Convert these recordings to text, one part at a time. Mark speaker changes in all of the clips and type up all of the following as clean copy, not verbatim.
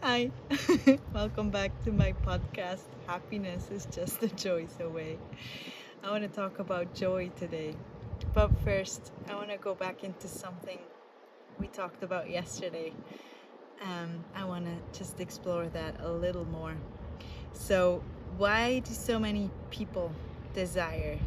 Speaker 1: Hi, welcome back to my podcast. Happiness is just a choice away. I want to talk about joy today. But first, I want to go back into something we talked about yesterday. I want to just explore that a little more. So, why do so many people desire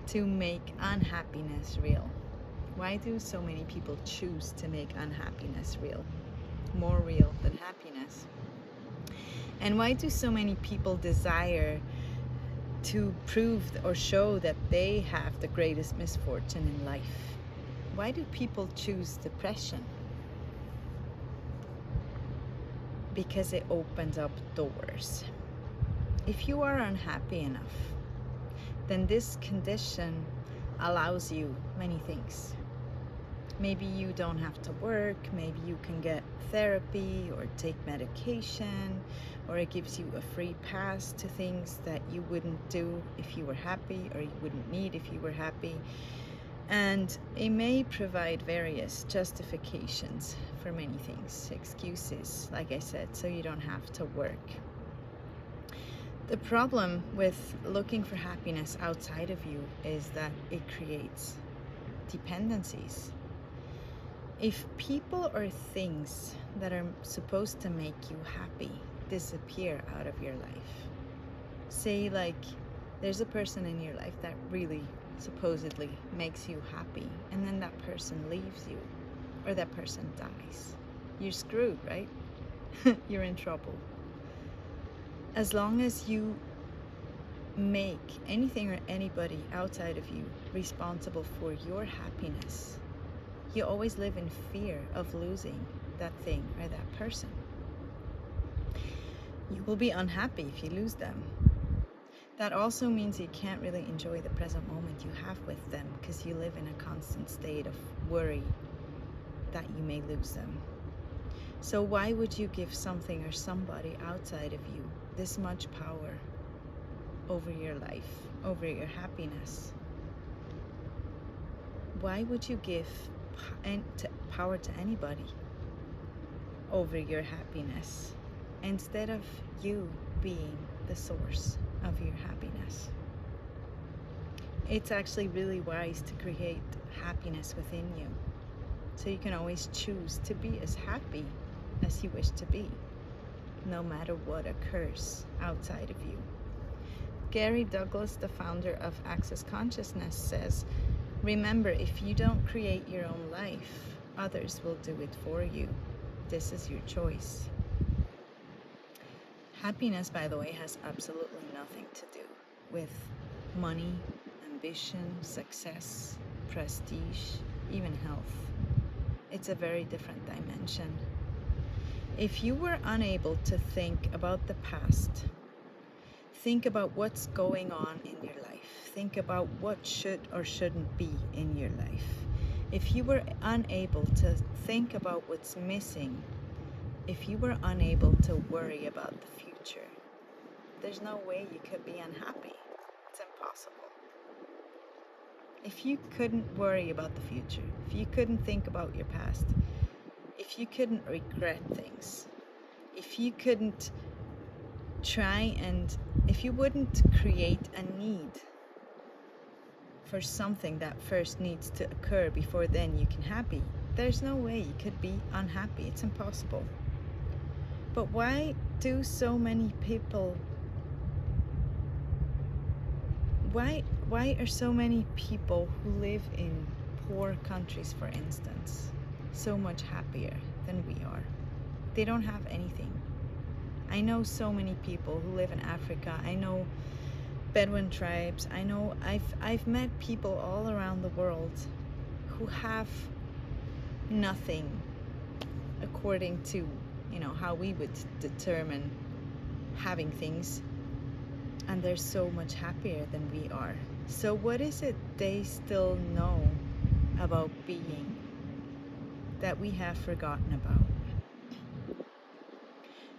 Speaker 1: to make unhappiness real? Why do so many people choose to make unhappiness real? More real than happiness? And why do so many people desire to prove or show that they have the greatest misfortune in life? Why do people choose depression? Because it opens up doors. If you are unhappy enough, then this condition allows you many things. Maybe you don't have to work, maybe you can get therapy or take medication, or it gives you a free pass to things that you wouldn't do if you were happy, or you wouldn't need if you were happy. And it may provide various justifications for many things, excuses, like I said, so you don't have to work. The problem with looking for happiness outside of you is that it creates dependencies. If people or things that are supposed to make you happy disappear out of your life, say like there's a person in your life that really supposedly makes you happy, and then that person leaves you or that person dies, you're screwed, right? You're in trouble. As long as you make anything or anybody outside of you responsible for your happiness, you always live in fear of losing that thing or that person. You will be unhappy if you lose them. That also means you can't really enjoy the present moment you have with them because you live in a constant state of worry that you may lose them. So why would you give something or somebody outside of you this much power over your life, over your happiness? Why would you give power to anybody over your happiness instead of you being the source of your happiness? It's actually really wise to create happiness within you, so you can always choose to be as happy as you wish to be, no matter what occurs outside of you. Gary Douglas, the founder of Access Consciousness, says, remember, if you don't create your own life, others will do it for you. This is your choice. Happiness, by the way, has absolutely nothing to do with money, ambition, success, prestige, even health. It's a very different dimension. If you were unable to think about the past, think about what's going on in your life. Think about what should or shouldn't be in your life. If you were unable to think about what's missing, if you were unable to worry about the future, there's no way you could be unhappy. It's impossible. If you couldn't worry about the future, if you couldn't think about your past, if you couldn't regret things, if you couldn't if you wouldn't create a need for something that first needs to occur before then you can happy, there's no way you could be unhappy. It's impossible. But why do so many people, why are so many people who live in poor countries, for instance, so much happier than we are? They don't have anything. I know so many people who live in Africa. I know Bedouin tribes. I know I've met people all around the world who have nothing according to, how we would determine having things, and they're so much happier than we are. So what is it they still know about being that we have forgotten about?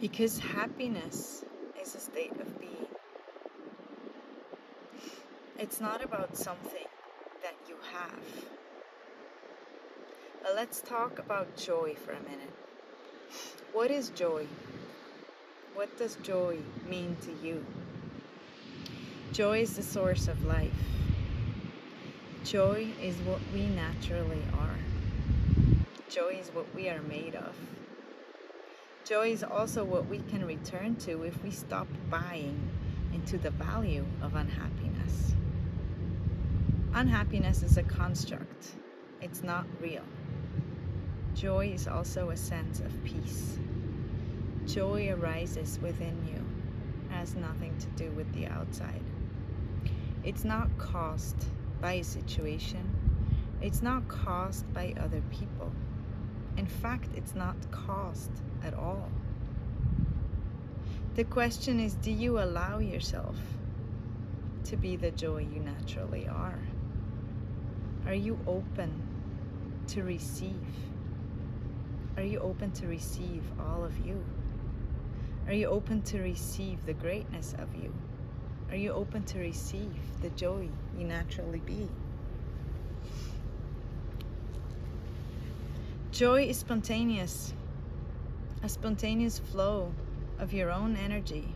Speaker 1: Because happiness is a state of being. It's not about something that you have. Let's talk about joy for a minute. What is joy? What does joy mean to you? Joy is the source of life. Joy is what we naturally are. Joy is what we are made of. Joy is also what we can return to if we stop buying into the value of unhappiness. Unhappiness is a construct. It's not real. Joy is also a sense of peace. Joy arises within you. It has nothing to do with the outside. It's not caused by a situation. It's not caused by other people. In fact, it's not caused at all. The question is, do you allow yourself to be the joy you naturally are? Are you open to receive? Are you open to receive all of you? Are you open to receive the greatness of you? Are you open to receive the joy you naturally be? Joy is spontaneous, a spontaneous flow of your own energy.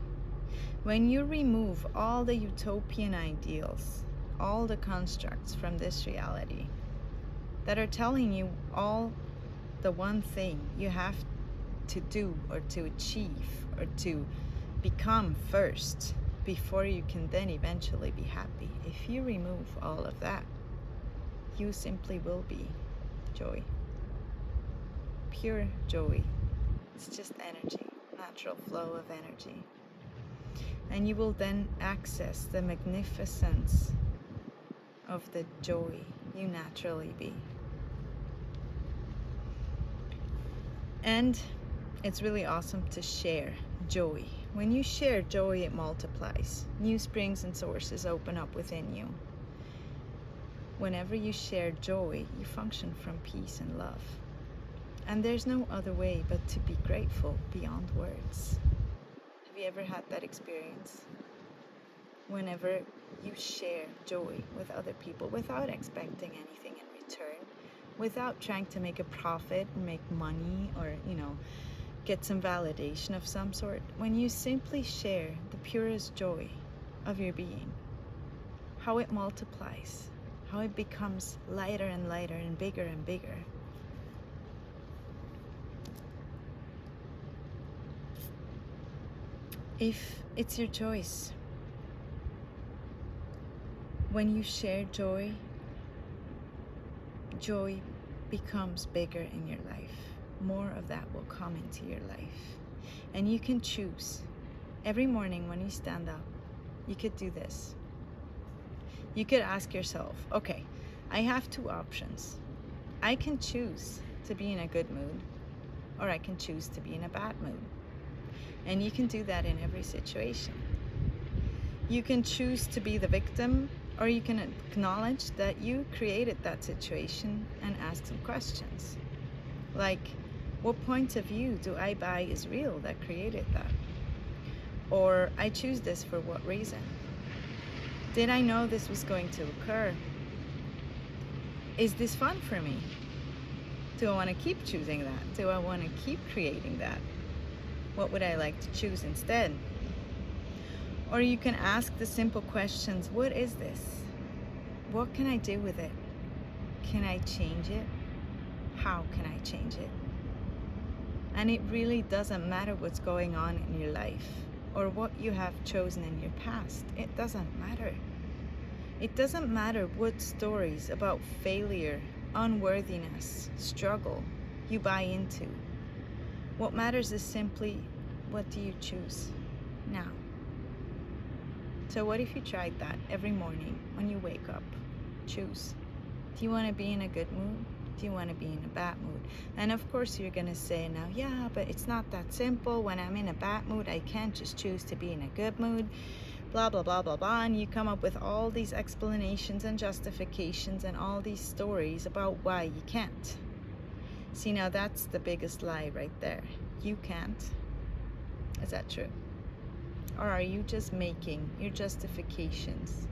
Speaker 1: When you remove all the utopian ideals, all the constructs from this reality that are telling you all the one thing you have to do or to achieve or to become first before you can then eventually be happy. If you remove all of that, you simply will be joy. Pure joy. It's just energy, natural flow of energy. And you will then access the magnificence of the joy you naturally be. And it's really awesome to share joy. When you share joy, it multiplies. New springs and sources open up within you. Whenever you share joy, you function from peace and love. And there's no other way but to be grateful beyond words. Have you ever had that experience? Whenever you share joy with other people without expecting anything in return, without trying to make a profit or make money or, get some validation of some sort, when you simply share the purest joy of your being, how it multiplies, how it becomes lighter and lighter and bigger. If it's your choice, when you share joy, joy becomes bigger in your life. More of that will come into your life. And you can choose. Every morning when you stand up, you could do this. You could ask yourself, okay, I have two options. I can choose to be in a good mood, or I can choose to be in a bad mood. And you can do that in every situation. You can choose to be the victim, or you can acknowledge that you created that situation and ask some questions. Like, what point of view do I buy is real that created that? Or I choose this for what reason? Did I know this was going to occur? Is this fun for me? Do I want to keep choosing that? Do I want to keep creating that? What would I like to choose instead? Or you can ask the simple questions, what is this? What can I do with it? Can I change it? How can I change it? And it really doesn't matter what's going on in your life or what you have chosen in your past. It doesn't matter. It doesn't matter what stories about failure, unworthiness, struggle you buy into. What matters is simply, what do you choose now? So what if you tried that every morning when you wake up? Choose. Do you want to be in a good mood? Do you want to be in a bad mood? And of course you're going to say now, yeah, but it's not that simple. When I'm in a bad mood, I can't just choose to be in a good mood. Blah, blah, blah, blah, blah. And you come up with all these explanations and justifications and all these stories about why you can't. See, now that's the biggest lie right there. You can't. Is that true? Or are you just making your justifications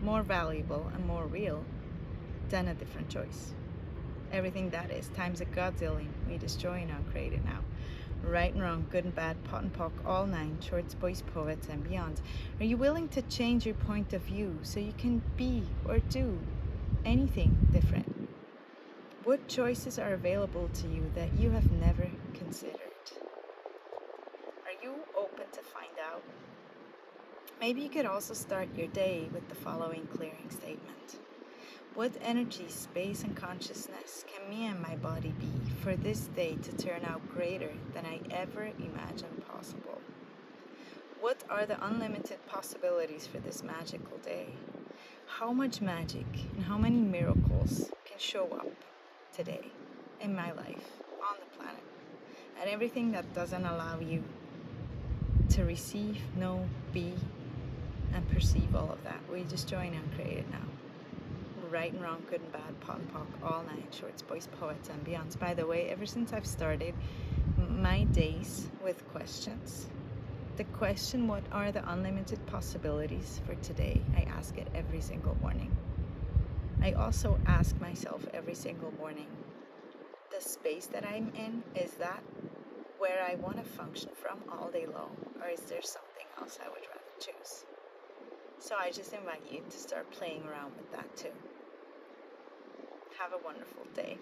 Speaker 1: more valuable and more real than a different choice? Everything that is times a godzillion, we destroy now, create it now. right and wrong, good and bad, pot and pock, all nine, shorts, boys, poets, and beyond? Are you willing to change your point of view so you can be or do anything different? What choices are available to you that you have never considered? Are you open to find out? Maybe you could also start your day with the following clearing statement. What energy, space, and consciousness can me and my body be for this day to turn out greater than I ever imagined possible? What are the unlimited possibilities for this magical day? How much magic and how many miracles can show up today in my life, on the planet, and everything that doesn't allow you to receive, know, be, and perceive all of that? Will you just join and create it now? Right and wrong, good and bad, pot and pock, all nine, shorts, boys, poets, and beyonds. By the way, ever since I've started my days with questions, the question, what are the unlimited possibilities for today? I ask it every single morning. I also ask myself every single morning, the space that I'm in, is that where I want to function from all day long, or is there something else I would rather choose? So I just invite you to start playing around with that too. Have a wonderful day.